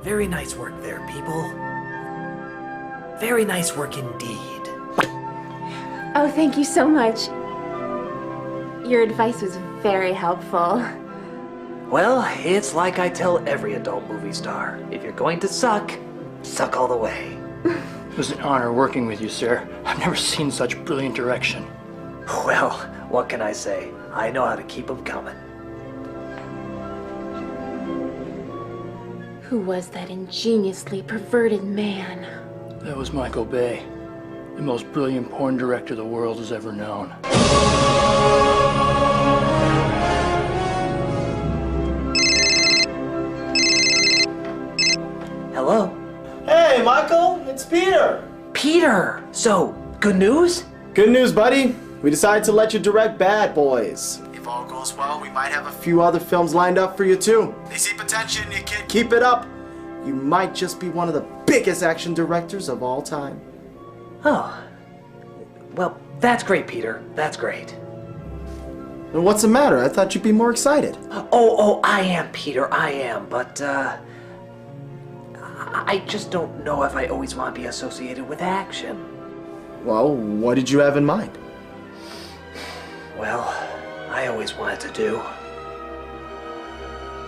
Very nice work there, people. Very nice work indeed. Oh, thank you so much. Your advice was very helpful. Well, it's like I tell every adult movie star. If you're going to suck, suck all the way. It was an honor working with you, sir. I've never seen such brilliant direction. Well, what can I say? I know how to keep them coming. Who was that ingeniously perverted man? That was Michael Bay, the most brilliant porn director the world has ever known. Hello? Hey, Michael, it's Peter. Peter! So, good news? Good news, buddy. We decided to let you direct Bad Boys. If all goes well, we might have a few other films lined up for you, too. They see potential in you, kid. Keep it up. You might just be one of the biggest action directors of all time. Oh. Well, that's great, Peter. That's great. And what's the matter? I thought you'd be more excited. Oh, I am, Peter. I am, but, I just don't know if I always want to be associated with action. Well, what did you have in mind? Well, I always wanted to do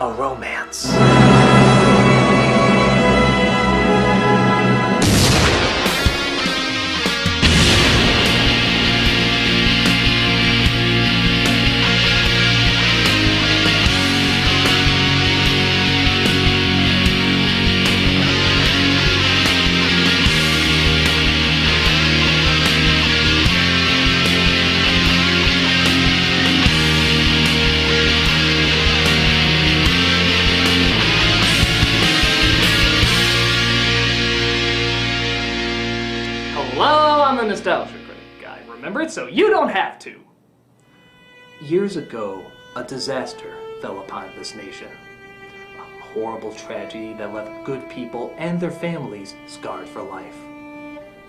a romance. Nostalgia Critic guy, remember it? So you don't have to. Years ago, a disaster fell upon this nation. A horrible tragedy that left good people and their families scarred for life.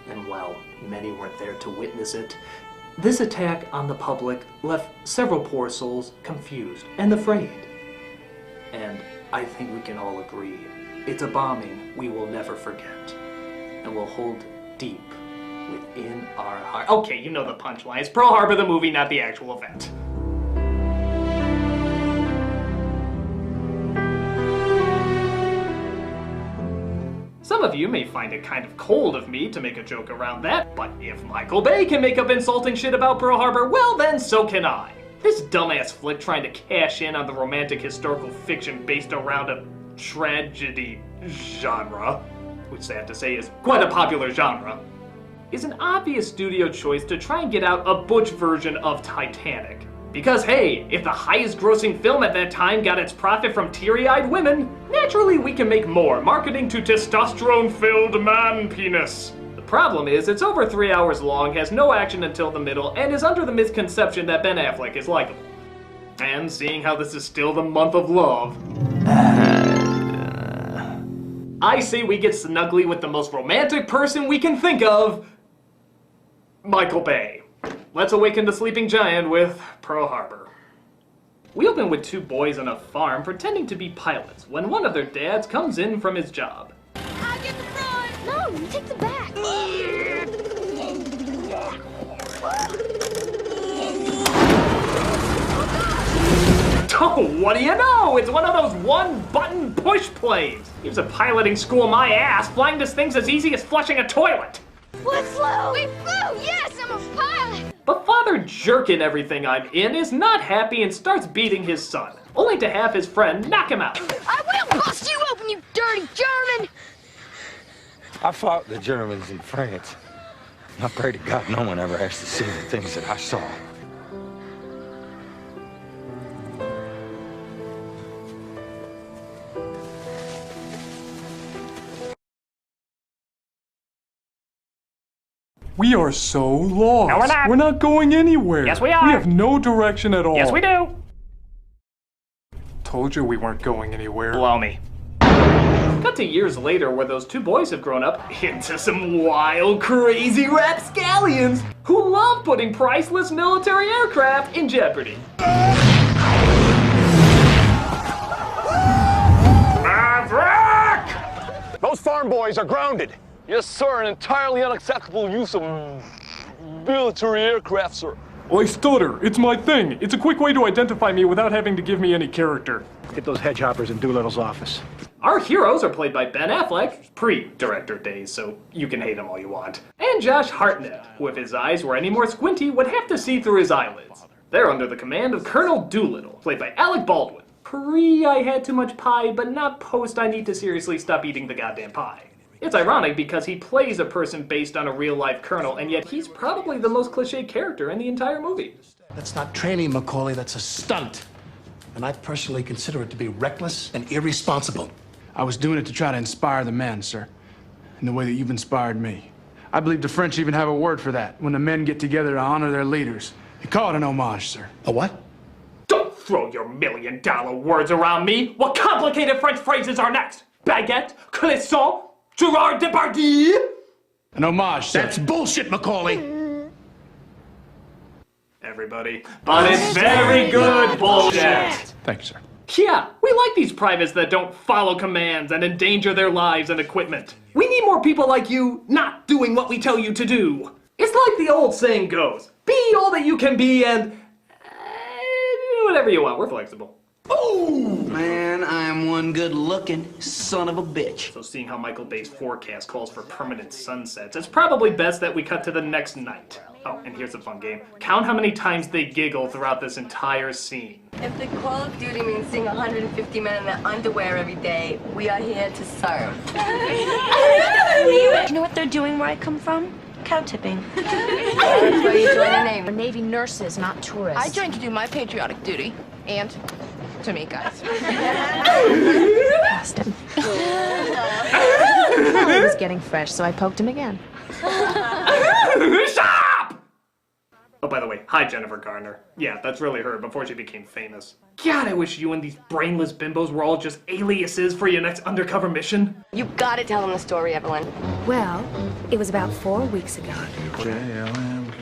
And while many weren't there to witness it, this attack on the public left several poor souls confused and afraid. And I think we can all agree, it's a bombing we will never forget and will hold deep within our heart. Okay, you know the punchline. It's Pearl Harbor the movie, not the actual event. Some of you may find it kind of cold of me to make a joke around that, but if Michael Bay can make up insulting shit about Pearl Harbor, well then so can I. This dumbass flick trying to cash in on the romantic historical fiction based around a tragedy genre, which sad to say is quite a popular genre, is an obvious studio choice to try and get out a butch version of Titanic. Because hey, if the highest grossing film at that time got its profit from teary-eyed women, naturally we can make more, marketing to testosterone-filled man penis. The problem is, it's over 3 hours long, has no action until the middle, and is under the misconception that Ben Affleck is likable. And seeing how this is still the month of love, I say we get snuggly with the most romantic person we can think of, Michael Bay. Let's awaken the sleeping giant with Pearl Harbor. We open with two boys on a farm pretending to be pilots when one of their dads comes in from his job. I'll get the front! No, you take the back! Oh, what do you know? It's one of those one-button push planes. He was a piloting school my ass. Flying this thing's as easy as flushing a toilet. We flew! We flew! Yes, I'm a pilot! But Father Jerk in everything I'm in is not happy and starts beating his son, only to have his friend knock him out. I will bust you open, you dirty German! I fought the Germans in France. I pray to God no one ever has to see the things that I saw. We are so lost. No, we're not. We're not going anywhere. Yes, we are. We have no direction at all. Yes, we do. Told you we weren't going anywhere. Blow me. Cut to years later where those two boys have grown up into some wild, crazy rapscallions who love putting priceless military aircraft in jeopardy. Maverick! Those farm boys are grounded. Yes, sir. An entirely unacceptable use of military aircraft, sir. I stutter. It's my thing. It's a quick way to identify me without having to give me any character. Get those hedge hoppers in Doolittle's office. Our heroes are played by Ben Affleck, pre-director days, so you can hate him all you want, and Josh Hartnett, who if his eyes were any more squinty would have to see through his eyelids. They're under the command of Colonel Doolittle, played by Alec Baldwin. Pre I had too much pie, but not post I need to seriously stop eating the goddamn pie. It's ironic because he plays a person based on a real-life colonel, and yet he's probably the most cliched character in the entire movie. That's not training, Macaulay, that's a stunt. And I personally consider it to be reckless and irresponsible. I was doing it to try to inspire the men, sir, in the way that you've inspired me. I believe the French even have a word for that, when the men get together to honor their leaders. They call it an homage, sir. A what? Don't throw your $1,000,000 words around me! What complicated French phrases are next? Baguette? Croissant? Gerard Depardieu? An homage, sir. That's bullshit, Macaulay! Everybody. But it's very good bullshit! Thank you, sir. Yeah, we like these privates that don't follow commands and endanger their lives and equipment. We need more people like you not doing what we tell you to do. It's like the old saying goes, be all that you can be and do whatever you want. We're flexible. Oh, man, I'm one good-looking son of a bitch. So seeing how Michael Bay's forecast calls for permanent sunsets, it's probably best that we cut to the next night. Oh, and here's a fun game. Count how many times they giggle throughout this entire scene. If the Call of Duty means seeing 150 men in their underwear every day, we are here to serve. You know what they're doing where I come from? Cow tipping. Where you join the Navy? We're Navy nurses, not tourists. I joined to do my patriotic duty. And to meet guys. Past him. Well, he was getting fresh, so I poked him again. Stop! Oh, by the way, hi Jennifer Garner. Yeah, that's really her before she became famous. God, I wish you and these brainless bimbos were all just aliases for your next undercover mission. You gotta tell them the story, Evelyn. Well, it was about 4 weeks ago.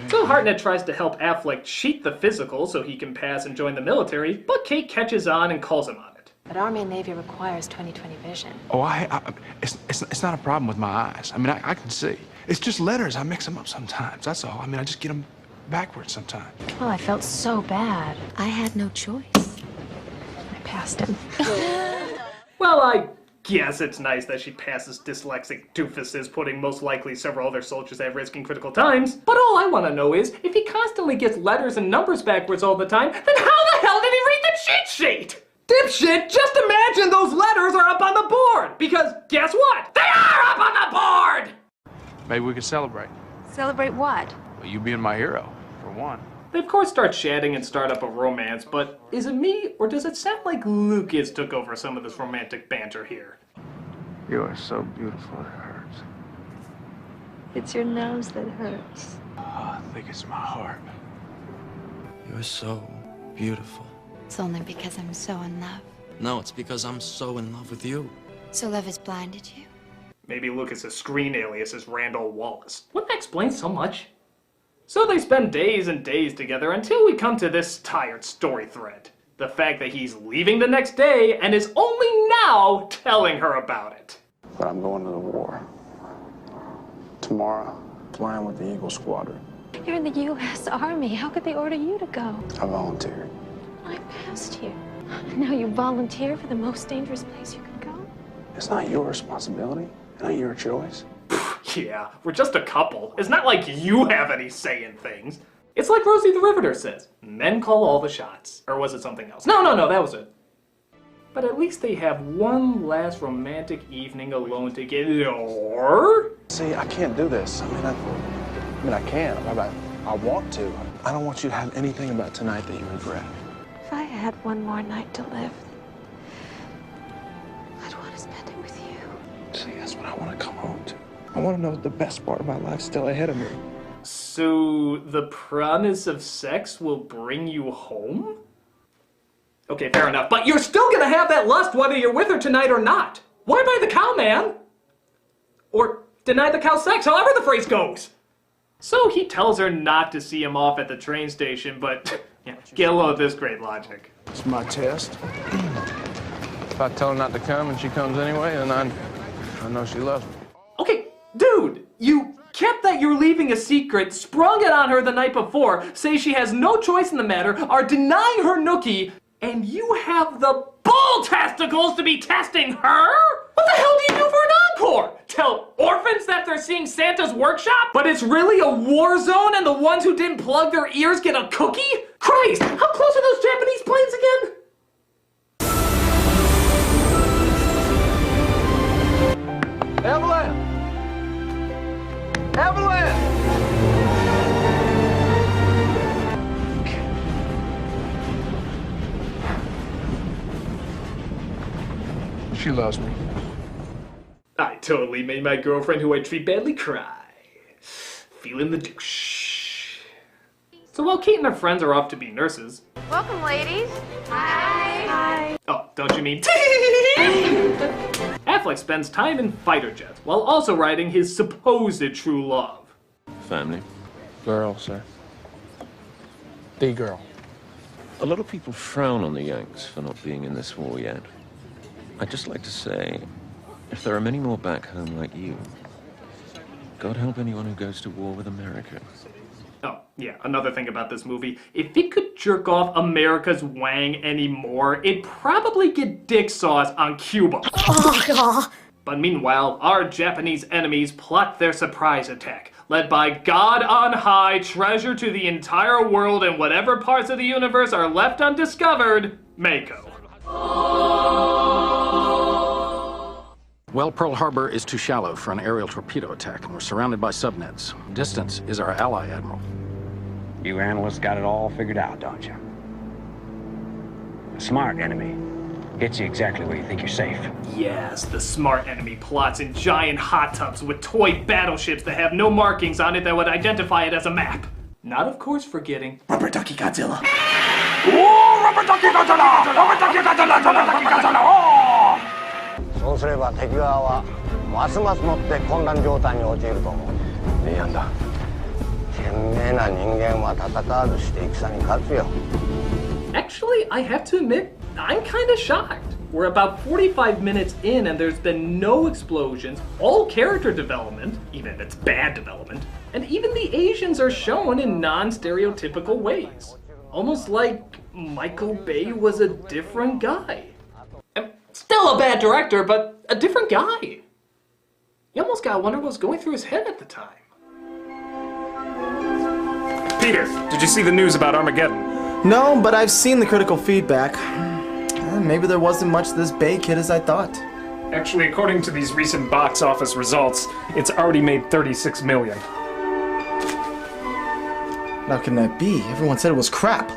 So Hartnett tries to help Affleck cheat the physical so he can pass and join the military, but Kate catches on and calls him on it. But Army and Navy requires 20/20 vision. Oh, it's not a problem with my eyes. I mean, I can see. It's just letters. I mix them up sometimes. That's all. I mean, I just get them backwards sometimes. Well, I felt so bad. I had no choice. I passed him. Well, I guess it's nice that she passes dyslexic doofuses, putting most likely several other soldiers at risk in critical times. But all I want to know is, if he constantly gets letters and numbers backwards all the time, then how the hell did he read the cheat sheet? Dipshit, just imagine those letters are up on the board! Because guess what? They are up on the board! Maybe we could celebrate. Celebrate what? Well, you being my hero, for one. They of course start chatting and start up a romance, but is it me, or does it sound like Lucas took over some of this romantic banter here? You are so beautiful, it hurts. It's your nose that hurts. Oh, I think it's my heart. You're so beautiful. It's only because I'm so in love. No, it's because I'm so in love with you. So love has blinded you? Maybe Lucas's screen alias is Randall Wallace. Wouldn't that explain so much? So they spend days and days together until we come to this tired story thread. The fact that he's leaving the next day and is only now telling her about it. But I'm going to the war. Tomorrow, flying with the Eagle Squadron. You're in the U.S. Army. How could they order you to go? I volunteered. I passed you. Now you volunteer for the most dangerous place you could go? It's not your responsibility. It's not your choice. Yeah, we're just a couple. It's not like you have any say in things. It's like Rosie the Riveter says, men call all the shots. Or was it something else? No, that was it. But at least they have one last romantic evening alone together. See, I can't do this. I mean, I can. I want to. I don't want you to have anything about tonight that you regret. If I had one more night to live, I'd want to spend it with you. See, that's what I want to come home to. I want to know the best part of my life still ahead of me. So, the promise of sex will bring you home? Okay, fair enough, but you're still gonna have that lust whether you're with her tonight or not. Why buy the cow, man? Or deny the cow sex, however the phrase goes. So he tells her not to see him off at the train station, but yeah, get a load of this great logic. It's my test. If I tell her not to come and she comes anyway, then I know she loves me. Okay, dude, you kept that you're leaving a secret, sprung it on her the night before, say she has no choice in the matter, are denying her nookie, and you have the bull testicles to be testing her? What the hell do you do for an encore? Tell orphans that they're seeing Santa's workshop, but it's really a war zone and the ones who didn't plug their ears get a cookie? Christ, how close are those Japanese planes again? Evelyn! Evelyn! She loves me. I totally made my girlfriend who I treat badly cry. Feeling the douche. So while Kate and her friends are off to be nurses... Welcome, ladies. Hi. Oh, don't you mean Affleck spends time in fighter jets while also riding his supposed true love. Family. Girl, sir. The girl. A lot of people frown on the Yanks for not being in this war yet. I'd just like to say, if there are many more back home like you, God help anyone who goes to war with America. Oh, yeah, another thing about this movie. If it could jerk off America's Wang anymore, it'd probably get dick sauce on Cuba. But meanwhile, our Japanese enemies plot their surprise attack, led by God on high, treasure to the entire world and whatever parts of the universe are left undiscovered, Mako. Well, Pearl Harbor is too shallow for an aerial torpedo attack, and we're surrounded by subnets. Distance is our ally, Admiral. You analysts got it all figured out, don't you? A smart enemy gets you exactly where you think you're safe. Yes, the smart enemy plots in giant hot tubs with toy battleships that have no markings on it that would identify it as a map. Not, of course, forgetting Rubber Ducky Godzilla. Oh, Rubber Ducky Godzilla! Rubber Ducky Godzilla! Rubber Ducky Godzilla! Oh! そうすれば敵側はますますもって混乱状態に陥ると思う。いいやんだ。賢明な人間は戦わずして戦に勝つよ。Actually, I have to admit, I'm kind of shocked. We're about 45 minutes in and there's been no explosions, all character development, even if it's bad development, and even the Asians are shown in non-stereotypical ways. Almost like Michael Bay was a different guy. Still a bad director, but a different guy. You almost gotta wonder what was going through his head at the time. Peter, did you see the news about Armageddon? No, but I've seen the critical feedback. Maybe there wasn't much to this Bay kid as I thought. Actually, according to these recent box office results, it's already made $36 million. How can that be? Everyone said it was crap.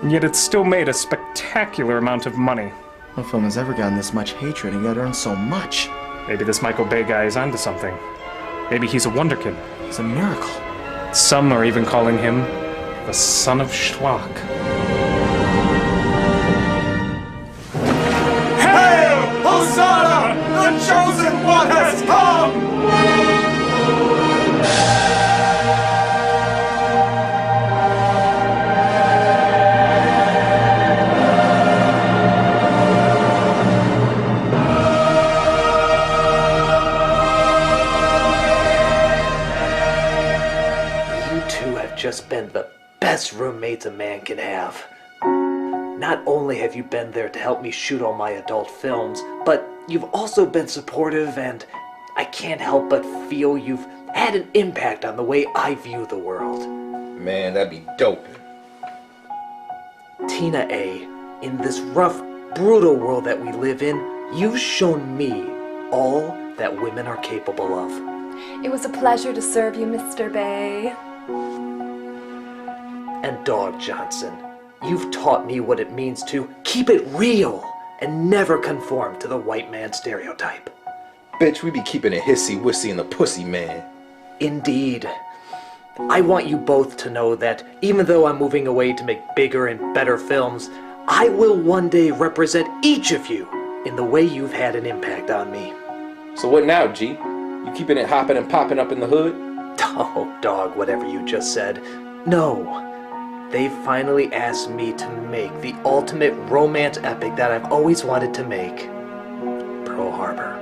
And yet it's still made a spectacular amount of money. No film has ever gotten this much hatred and yet earned so much. Maybe this Michael Bay guy is onto something. Maybe he's a wonderkid. He's a miracle. Some are even calling him the son of schlock. Hail, Hosanna! The chosen one has come! Just been the best roommates a man can have. Not only have you been there to help me shoot all my adult films, but you've also been supportive, and I can't help but feel you've had an impact on the way I view the world. Man, that'd be dope. Tina A., in this rough, brutal world that we live in, you've shown me all that women are capable of. It was a pleasure to serve you, Mr. Bay. And Dog Johnson, you've taught me what it means to keep it real and never conform to the white man stereotype. Bitch, we be keeping it hissy-wissy in the pussy, man. Indeed. I want you both to know that even though I'm moving away to make bigger and better films, I will one day represent each of you in the way you've had an impact on me. So what now, G? You keeping it hopping and popping up in the hood? Oh, dog, whatever you just said. No. They've finally asked me to make the ultimate romance epic that I've always wanted to make. Pearl Harbor.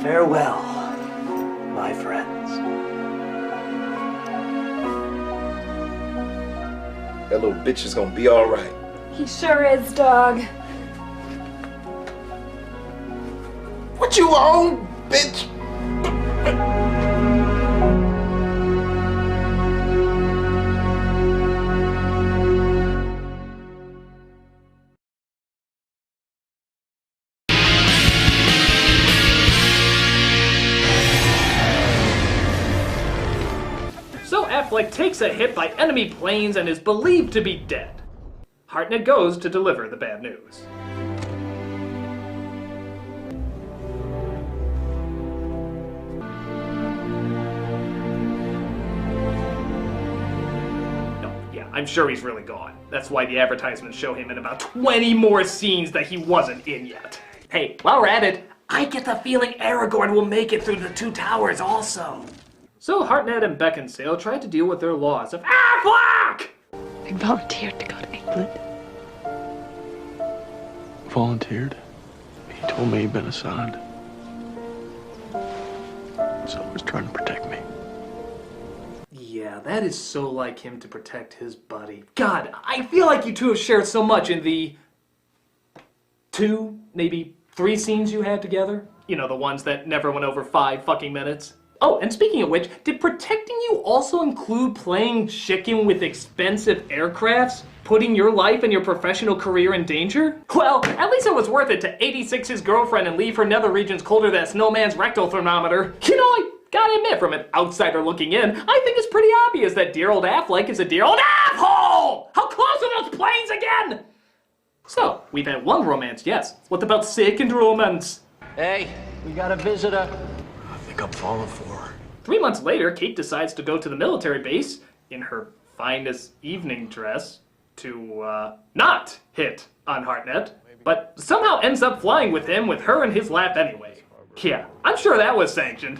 Farewell, my friends. That little bitch is gonna be alright. He sure is, dog. What you on, bitch? So Affleck takes a hit by enemy planes and is believed to be dead. Hartnett goes to deliver the bad news. I'm sure he's really gone. That's why the advertisements show him in about 20 more scenes that he wasn't in yet. Hey, while we're at it, I get the feeling Aragorn will make it through the Two Towers also. So Hartnett and Beckinsale tried to deal with their loss of Affleck! I volunteered to go to England. Volunteered? He told me he'd been assigned. So he was trying to protect me. Yeah, that is so like him to protect his buddy. God, I feel like you two have shared so much in the 2, maybe 3 scenes you had together. You know, the ones that never went over 5 fucking minutes. Oh, and speaking of which, did protecting you also include playing chicken with expensive aircrafts? Putting your life and your professional career in danger? Well, at least it was worth it to 86 his girlfriend and leave her nether regions colder than a snowman's rectal thermometer. You know, I gotta admit, from an outsider looking in, I think it's pretty obvious that dear old Affleck is a dear old asshole! How close are those planes again? So, we've had one romance, yes. What about second romance? Hey, we got a visitor. I think I'm falling for her. 3 months later, Kate decides to go to the military base in her finest evening dress to, not hit on Hartnett, but somehow ends up flying with him with her in his lap anyway. Yeah, I'm sure that was sanctioned.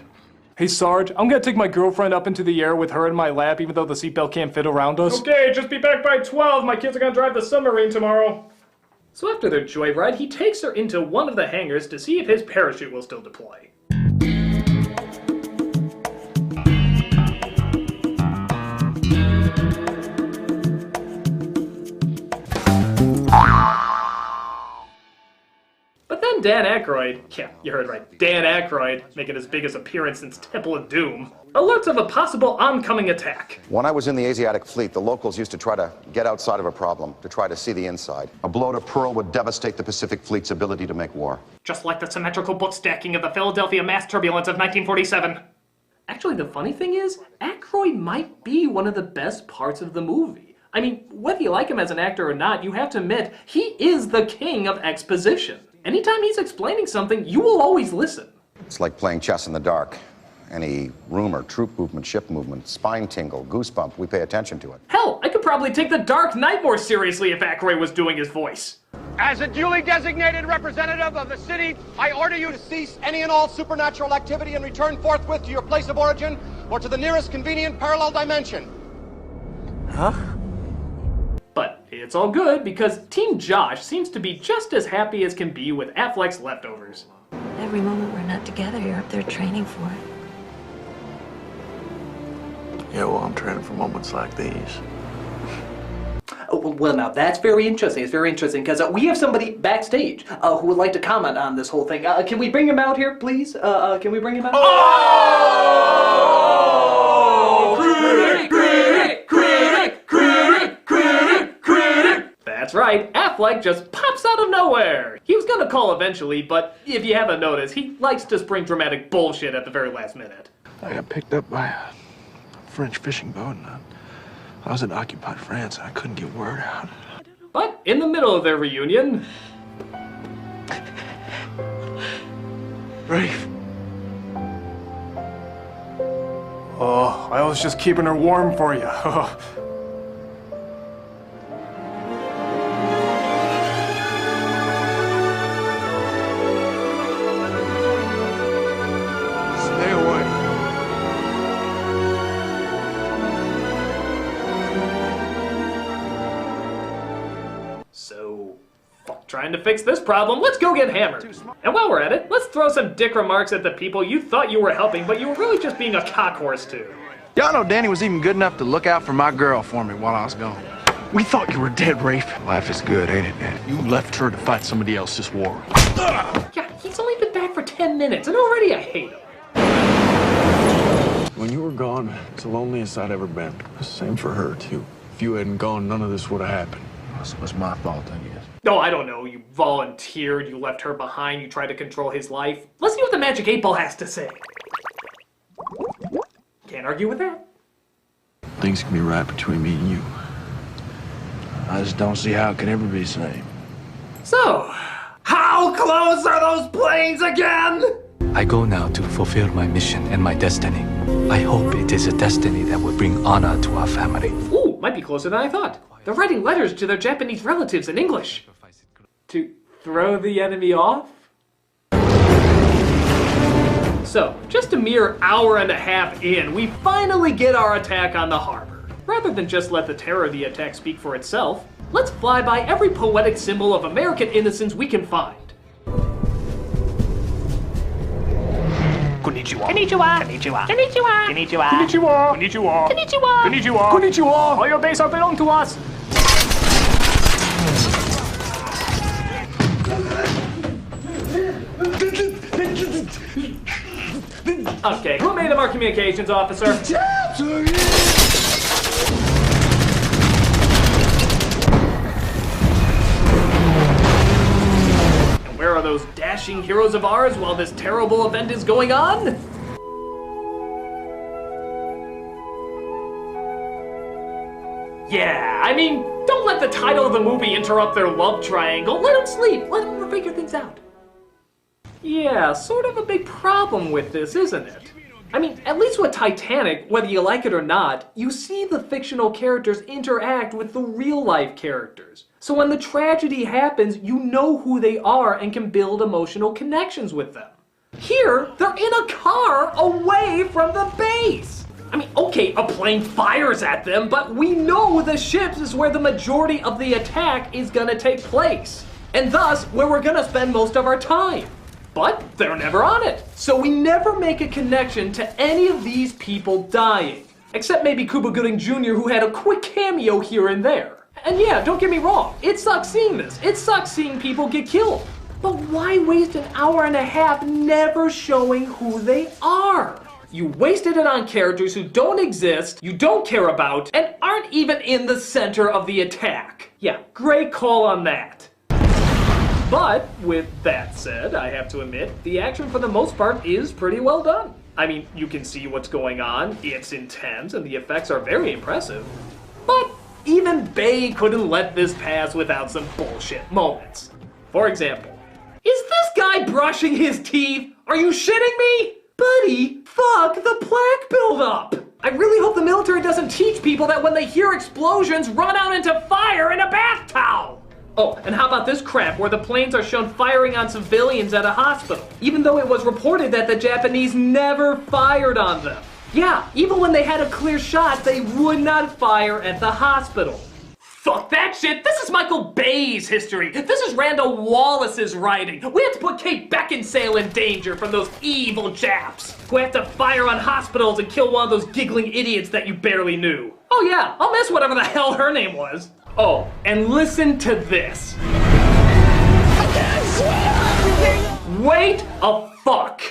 Hey Sarge, I'm gonna take my girlfriend up into the air with her in my lap even though the seatbelt can't fit around us. Okay, just be back by 12. My kids are gonna drive the submarine tomorrow. So after their joyride, he takes her into one of the hangars to see if his parachute will still deploy. But then Dan Aykroyd, yeah, you heard right, Dan Aykroyd, making his biggest appearance since Temple of Doom, alerts of a possible oncoming attack. When I was in the Asiatic fleet, the locals used to try to get outside of a problem, to try to see the inside. A blow to Pearl would devastate the Pacific Fleet's ability to make war. Just like the symmetrical book stacking of the Philadelphia mass turbulence of 1947. Actually, the funny thing is, Aykroyd might be one of the best parts of the movie. I mean, whether you like him as an actor or not, you have to admit, he is the king of exposition. Anytime he's explaining something, you will always listen. It's like playing chess in the dark. Any rumor, troop movement, ship movement, spine tingle, goosebump, we pay attention to it. Hell, I could probably take The Dark Knight more seriously if Aykroyd was doing his voice. As a duly designated representative of the city, I order you to cease any and all supernatural activity and return forthwith to your place of origin or to the nearest convenient parallel dimension. Huh? But it's all good because Team Josh seems to be just as happy as can be with Affleck's leftovers. Every moment we're not together, you're up there training for it. Yeah, well, I'm training for moments like these. Oh, well, now that's very interesting. It's very interesting because we have somebody backstage who would like to comment on this whole thing. Can we bring him out here, please? Can we bring him out? Oh! Critic! That's right, Affleck just pops out of nowhere. He was gonna call eventually, but if you haven't noticed, he likes to spring dramatic bullshit at the very last minute. I got picked up by a French fishing boat, and I was in occupied France, and I couldn't get word out. But in the middle of their reunion... Rafe. Oh, I was just keeping her warm for you. Stay away. So, fuck trying Time to fix this problem, let's go get hammered. And while we're at it, let's throw some dick remarks at the people you thought you were helping, but you were really just being a cockhorse to. Y'all know Danny was even good enough to look out for my girl for me while I was gone. We thought you were dead, Rafe. Life is good, ain't it, Danny? You left her to fight somebody else's war. Yeah, he's only been back for 10 minutes, and already I hate him. When you were gone, it's the loneliest I'd ever been. Same for her, too. If you hadn't gone, none of this would have happened. This was my fault, I guess. No, I don't know. You volunteered, you left her behind, you tried to control his life. Let's see what the Magic 8 Ball has to say. Can't argue with that. Things can be right between me and you. I just don't see how it could ever be the same. So, how close are those planes again? I go now to fulfill my mission and my destiny. I hope it is a destiny that will bring honor to our family. Ooh, might be closer than I thought. They're writing letters to their Japanese relatives in English. To throw the enemy off? So, just a mere hour and a half in, we finally get our attack on the harbor. Rather than just let the terror of the attack speak for itself, let's fly by every poetic symbol of American innocence we can find. Konnichiwa. Konnichiwa. Konnichiwa. Konnichiwa. Konnichiwa. Konnichiwa. Konnichiwa. Konnichiwa. Konnichiwa. Konnichiwa. All your base are belong to us. Okay, who made him our communications officer? Where are those dashing heroes of ours while this terrible event is going on? Yeah, I mean, don't let the title of the movie interrupt their love triangle. Let them sleep. Let them figure things out. Yeah, sort of a big problem with this, isn't it? I mean, at least with Titanic, whether you like it or not, you see the fictional characters interact with the real-life characters. So when the tragedy happens, you know who they are and can build emotional connections with them. Here, they're in a car away from the base. I mean, okay, a plane fires at them, but we know the ships is where the majority of the attack is gonna take place. And thus, where we're gonna spend most of our time. But they're never on it. So we never make a connection to any of these people dying. Except maybe Cuba Gooding Jr., who had a quick cameo here and there. And yeah, don't get me wrong, it sucks seeing this. It sucks seeing people get killed. But why waste an hour and a half never showing who they are? You wasted it on characters who don't exist, you don't care about, and aren't even in the center of the attack. Yeah, great call on that. But, with that said, I have to admit, the action for the most part is pretty well done. I mean, you can see what's going on, it's intense, and the effects are very impressive. But even Bay couldn't let this pass without some bullshit moments. For example, is this guy brushing his teeth? Are you shitting me? Buddy, fuck the plaque buildup! I really hope the military doesn't teach people that when they hear explosions, run out into fire in a bath towel! Oh, and how about this crap where the planes are shown firing on civilians at a hospital, even though it was reported that the Japanese never fired on them. Yeah, even when they had a clear shot, they would not fire at the hospital. Fuck that shit! This is Michael Bay's history! This is Randall Wallace's writing! We have to put Kate Beckinsale in danger from those evil Japs who have to fire on hospitals and kill one of those giggling idiots that you barely knew. Oh yeah, I'll miss whatever the hell her name was. Oh, and listen to this. Wait a fuck!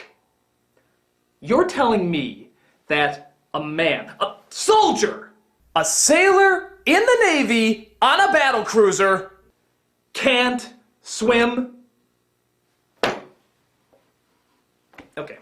You're telling me that a man, a soldier, a sailor in the Navy on a battle cruiser can't swim? Okay.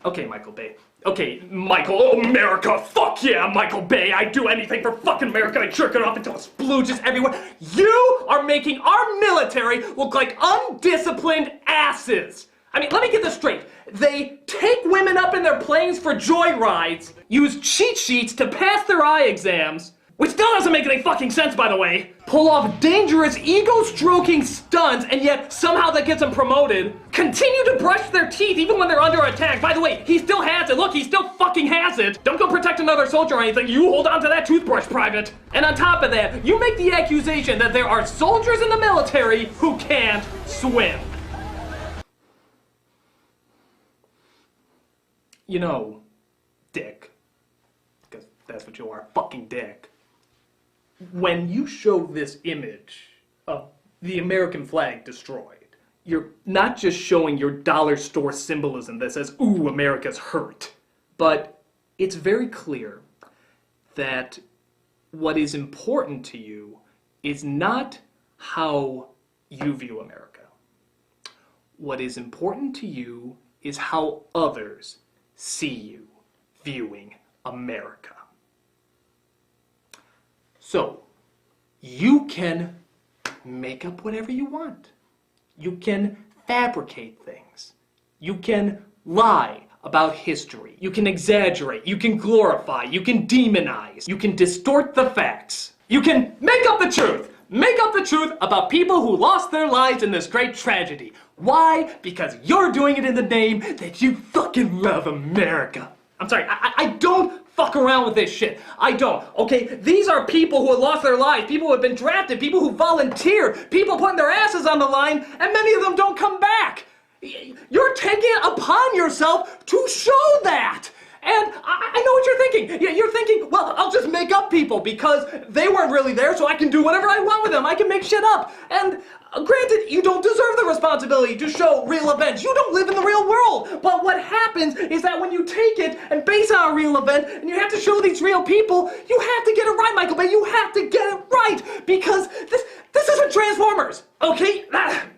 Okay, Michael Bay. Okay, Michael, America, fuck yeah, Michael Bay, I'd do anything for fucking America, I'd jerk it off until it splooges everywhere. You are making our military look like undisciplined asses. I mean, let me get this straight. They take women up in their planes for joyrides, use cheat sheets to pass their eye exams, which still doesn't make any fucking sense, by the way, pull off dangerous ego-stroking stunts, and yet somehow that gets them promoted, continue to brush their teeth even when they're under attack. By the way, he still has it. Look, he still fucking has it. Don't go protect another soldier or anything. You hold on to that toothbrush, Private. And on top of that, you make the accusation that there are soldiers in the military who can't swim. You know, Dick, because that's what you are, fucking Dick. When you show this image of the American flag destroyed, you're not just showing your dollar store symbolism that says, ooh, America's hurt, but it's very clear that what is important to you is not how you view America. What is important to you is how others see you viewing America. So, you can make up whatever you want. You can fabricate things. You can lie about history. You can exaggerate. You can glorify. You can demonize. You can distort the facts. You can make up the truth. Make up the truth about people who lost their lives in this great tragedy. Why? Because you're doing it in the name that you fucking love America. I'm sorry, I don't fuck around with this shit. I don't, okay? These are people who have lost their lives, people who have been drafted, people who volunteered, people putting their asses on the line, and many of them don't come back. You're taking it upon yourself to show that. And I know what you're thinking. You're thinking, well, I'll just make up people because they weren't really there, so I can do whatever I want with them. I can make shit up. And granted, you don't deserve the responsibility to show real events. You don't live in the real world. But what happens is that when you take it and base it on a real event, and you have to show these real people, you have to get it right, Michael Bay. You have to get it right because this isn't Transformers, okay?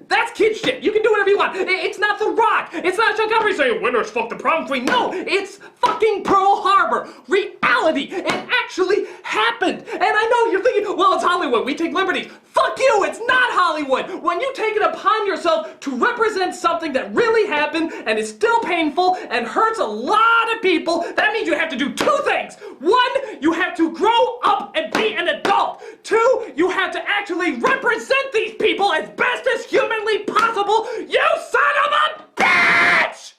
That's kid shit. You can do whatever you want. It's not The Rock. It's not Chuck Humphrey saying, winners fuck the prom queen. No, it's fucking Pearl Harbor. Reality. It actually happened. And I know you're thinking, well, it's Hollywood. We take liberties. Fuck you. It's not Hollywood. When you take it upon yourself to represent something that really happened and is still painful and hurts a lot of people, that means you have to do two things. One, you have to grow up and be an adult. Two, you have to actually represent these people as best as humanly possible. You son of a bitch!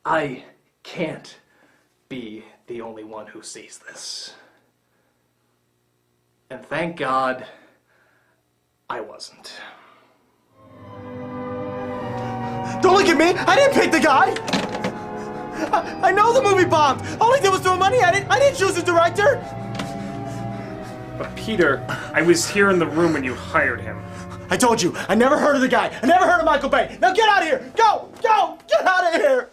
I can't be the only one who sees this. And thank God, I wasn't. Don't look at me! I didn't pick the guy! I know the movie bombed! All I did was throw money at it! I didn't choose the director! But Peter, I was here in the room when you hired him. I told you, I never heard of the guy. I never heard of Michael Bay. Now get out of here! Go! Go! Get out of here!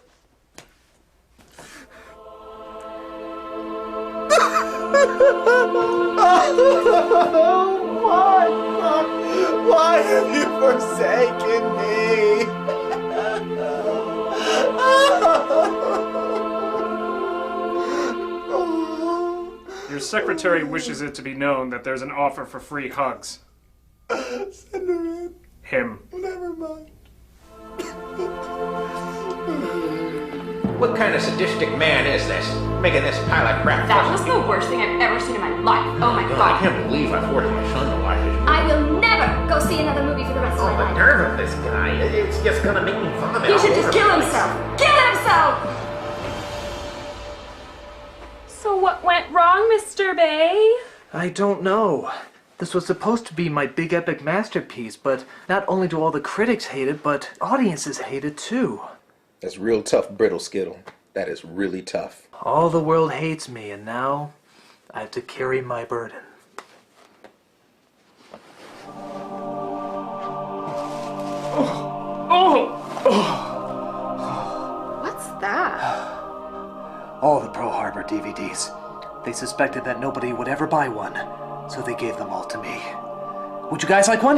Why have you forsaken me? Your secretary wishes it to be known that there's an offer for free hugs. Send her in. Him. Never mind. What kind of sadistic man is this? Making this pile of crap. That was the worst thing I've ever seen in my life. Oh my God. I can't believe I forced my son to watch this. I will never go see another movie for the rest of my The life. nerve of this guy. It's just gonna make me vomit. He should just kill himself. Kill himself! So what went wrong, Mr. Bay? I don't know. This was supposed to be my big epic masterpiece, but not only do all the critics hate it, but audiences hate it too. That's real tough, brittle Skittle. That is really tough. All the world hates me, and now I have to carry my burden. What's that? All the Pearl Harbor DVDs. They suspected that nobody would ever buy one, so they gave them all to me. Would you guys like one?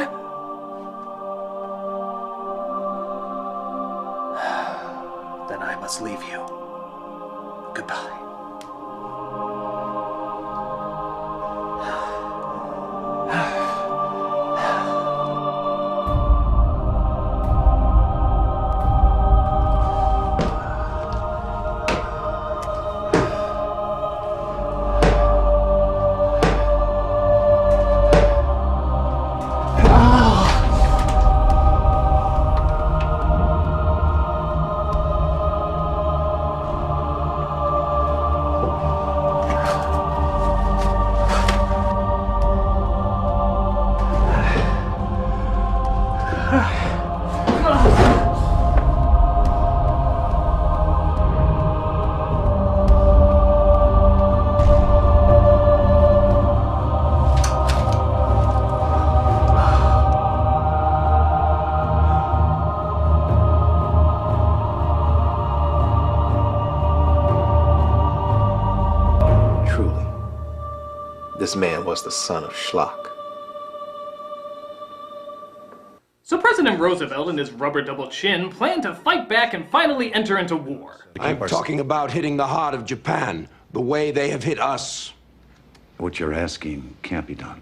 Then I must leave you. Goodbye. this man was the son of Schlock. So President Roosevelt and his rubber double chin plan to fight back and finally enter into war. I'm talking about hitting the heart of Japan, the way they have hit us. What you're asking can't be done.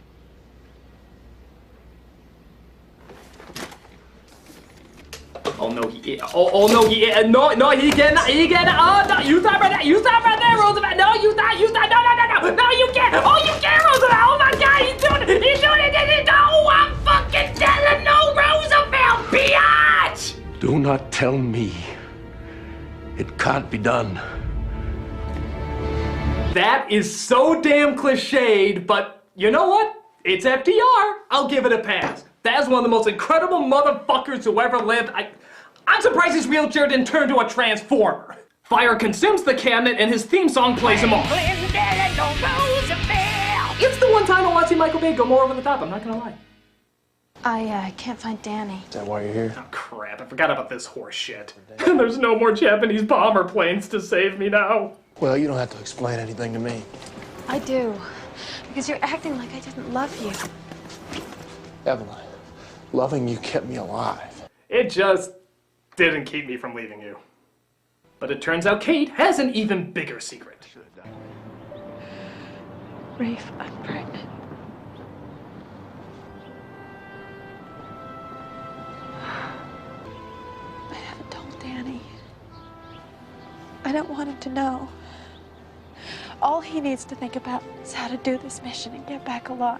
Oh no, he no, he cannot, oh no, you stop right there, Roosevelt, no, you stop, no, you can't, oh, you can't, Roosevelt, oh my God, he's doing it, no, I'm fucking telling no, Roosevelt, biatch! Do not tell me it can't be done. That is so damn cliched, but you know what? It's FDR, I'll give it a pass. That's one of the most incredible motherfuckers who ever lived. I'm surprised his wheelchair didn't turn to a transformer. Fire consumes the cabinet and his theme song plays him off. It's the one time I want to see Michael Bay go more over the top, I'm not gonna lie. I can't find Danny. Is that why you're here? Oh crap, I forgot about this horse shit. There's no more Japanese bomber planes to save me now. Well, you don't have to explain anything to me. I do. Because you're acting like I didn't love you. Evelyn, loving you kept me alive. It just didn't keep me from leaving you. But it turns out Kate has an even bigger secret. Rafe, I'm pregnant. I haven't told Danny. I don't want him to know. All he needs to think about is how to do this mission and get back alive.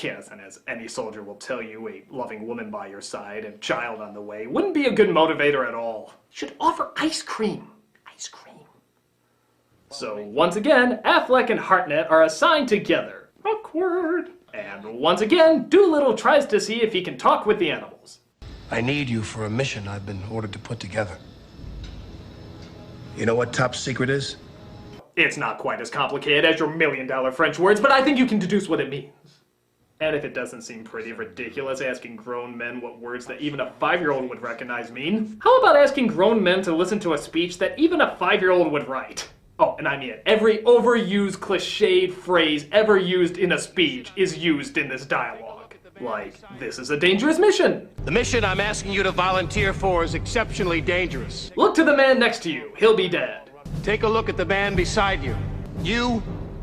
Yes, and as any soldier will tell you, a loving woman by your side and child on the way wouldn't be a good motivator at all. You should offer ice cream. Ice cream. So once again, Affleck and Hartnett are assigned together. Awkward. And once again, Doolittle tries to see if he can talk with the animals. I need you for a mission I've been ordered to put together. You know what top secret is? It's not quite as complicated as your $1,000,000 French words, but I think you can deduce what it means. And if it doesn't seem pretty ridiculous asking grown men what words that even a 5-year-old would recognize mean, how about asking grown men to listen to a speech that even a 5-year-old would write? Oh, and I mean it. Every overused, cliched phrase ever used in a speech is used in this dialogue. Like, this is a dangerous mission. The mission I'm asking you to volunteer for is exceptionally dangerous. Look to the man next to you. He'll be dead. Take a look at the man beside you. You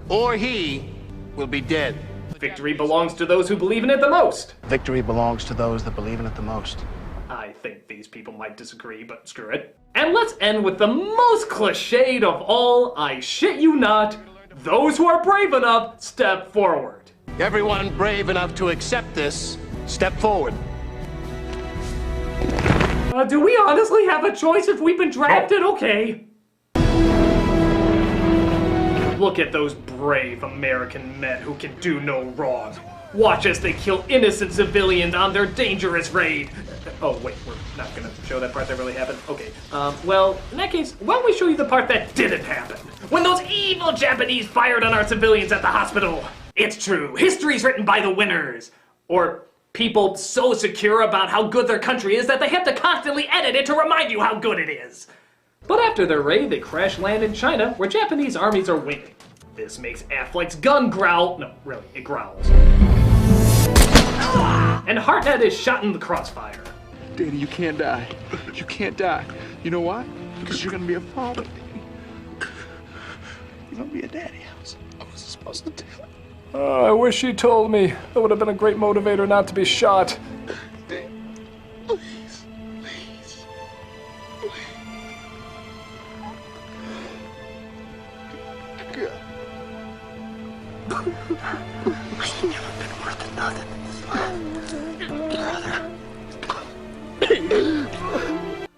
or he will be dead. Victory belongs to those who believe in it the most. Victory belongs to those that believe in it the most. I think these people might disagree, but screw it. And let's end with the most cliched of all, I shit you not, those who are brave enough, step forward. Everyone brave enough to accept this, step forward. Do we honestly have a choice if we've been drafted? Okay. Look at those brave American men who can do no wrong. Watch as they kill innocent civilians on their dangerous raid. Oh, wait, we're not gonna show that part that really happened? Okay, well, in that case, why don't we show you the part that didn't happen? When those evil Japanese fired on our civilians at the hospital. It's true, history's written by the winners. Or people so secure about how good their country is that they have to constantly edit it to remind you how good it is. But after their raid, they crash land in China, where Japanese armies are waiting. This makes Affleck's gun growl. No, really, it growls. And Hartnett is shot in the crossfire. Danny, you can't die. You can't die. You know why? Because you're gonna be a father. You're gonna be a daddy. I was supposed to tell him. Oh, I wish he told me. That would have been a great motivator not to be shot. Please, please, please. You've been worth nothing.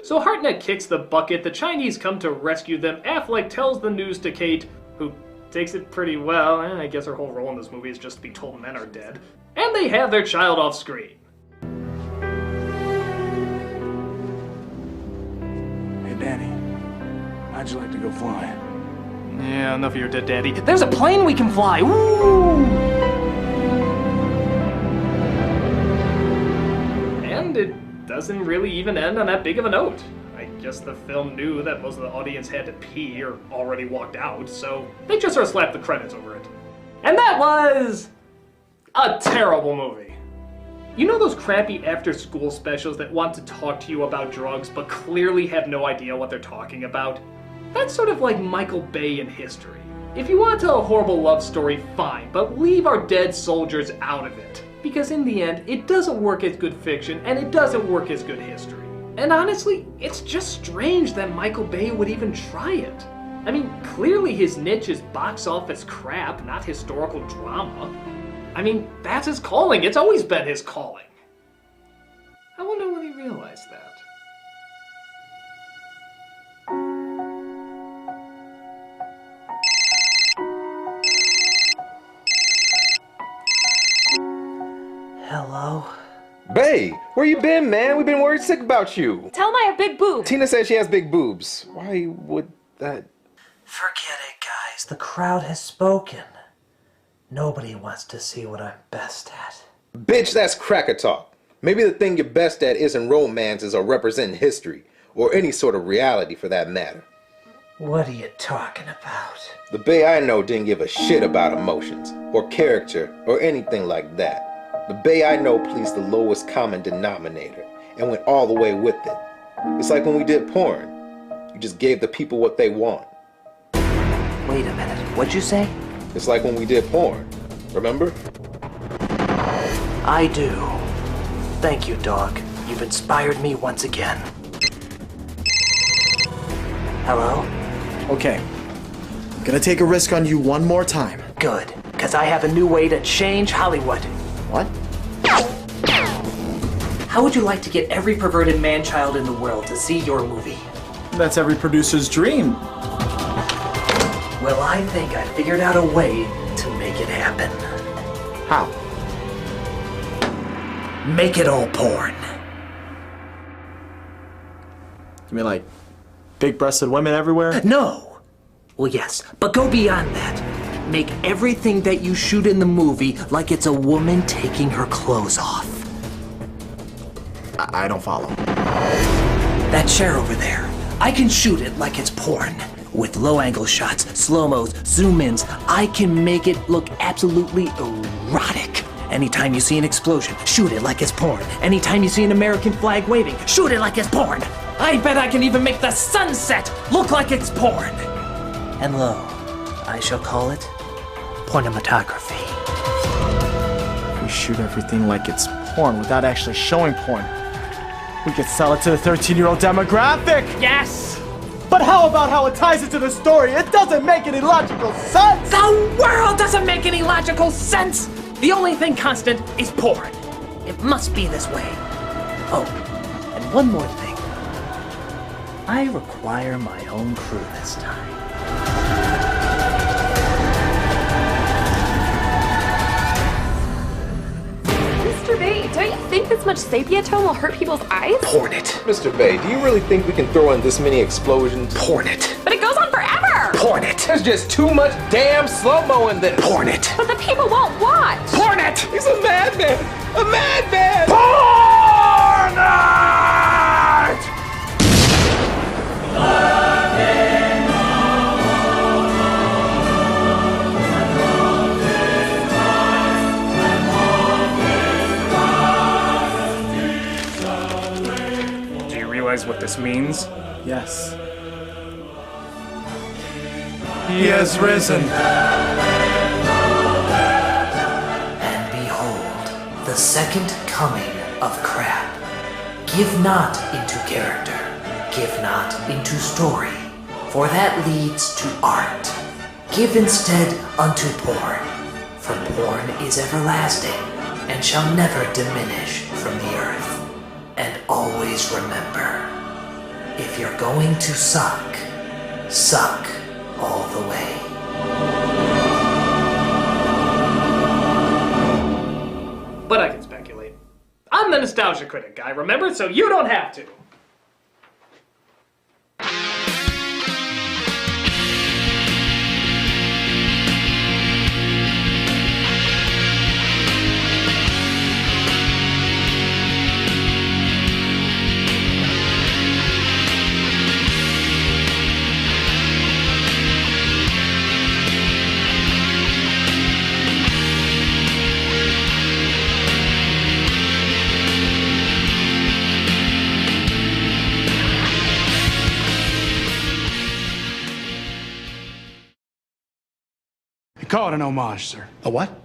So Hartnett kicks the bucket, the Chinese come to rescue them, Affleck tells the news to Kate, who takes it pretty well, I guess her whole role in this movie is just to be told men are dead, and they have their child off screen. Hey Danny, how'd you like to go flying? Yeah, enough of your dead daddy. There's a plane we can fly! Woo! And it doesn't really even end on that big of a note. I guess the film knew that most of the audience had to pee or already walked out, so they just sort of slapped the credits over it. And that was a terrible movie. You know those crappy after-school specials that want to talk to you about drugs but clearly have no idea what they're talking about? That's sort of like Michael Bay in history. If you want to tell a horrible love story, fine, but leave our dead soldiers out of it. Because in the end, it doesn't work as good fiction, and it doesn't work as good history. And honestly, it's just strange that Michael Bay would even try it. I mean, clearly his niche is box office crap, not historical drama. I mean, that's his calling. It's always been his calling. I wonder when he realized that. Hello? Bay, where you been, man? We've been worried sick about you. Tell him I have big boobs. Tina says she has big boobs. Why would that... Forget it, guys. The crowd has spoken. Nobody wants to see what I'm best at. Bitch, that's cracker talk. Maybe the thing you're best at isn't romances or representing history, or any sort of reality for that matter. What are you talking about? The Bay I know didn't give a shit about emotions, or character, or anything like that. The Bay I know pleased the lowest common denominator, and went all the way with it. It's like when we did porn. You just gave the people what they want. Wait a minute, what'd you say? It's like when we did porn, remember? I do. Thank you, dog. You've inspired me once again. Hello? Okay. I'm gonna take a risk on you one more time. Good, because I have a new way to change Hollywood. What? How would you like to get every perverted man-child in the world to see your movie? That's every producer's dream. Well, I think I figured out a way to make it happen. How? Make it all porn. You mean like big-breasted women everywhere? No! Well, yes, but go beyond that. Make everything that you shoot in the movie like it's a woman taking her clothes off. I don't follow. That chair over there, I can shoot it like it's porn. With low-angle shots, slow-mos, zoom-ins, I can make it look absolutely erotic. Anytime you see an explosion, shoot it like it's porn. Anytime you see an American flag waving, shoot it like it's porn. I bet I can even make the sunset look like it's porn. And lo, I shall call it pornomatography. We shoot everything like it's porn without actually showing porn. We could sell it to the 13-year-old demographic! Yes! But how about how it ties into the story? It doesn't make any logical sense! The world doesn't make any logical sense! The only thing constant is porn. It must be this way. Oh, and one more thing. I require my own crew this time. Mr. Bay, don't you think this much sepia tone will hurt people's eyes? Porn it. Mr. Bay, do you really think we can throw in this many explosions? Porn it. But it goes on forever! Porn it. There's just too much damn slow-mo in this! Porn it. But the people won't watch! Porn it! He's a madman! A madman! Porn it! Do you realize what this means? Yes. He has risen. And behold, the second coming of crap. Give not into character, give not into story, for that leads to art. Give instead unto porn, for porn is everlasting, and shall never diminish from the earth. And always remember, if you're going to suck, suck all the way. But I can speculate. I'm the nostalgia critic guy, remember? So you don't have to. And call it an homage, sir. A what?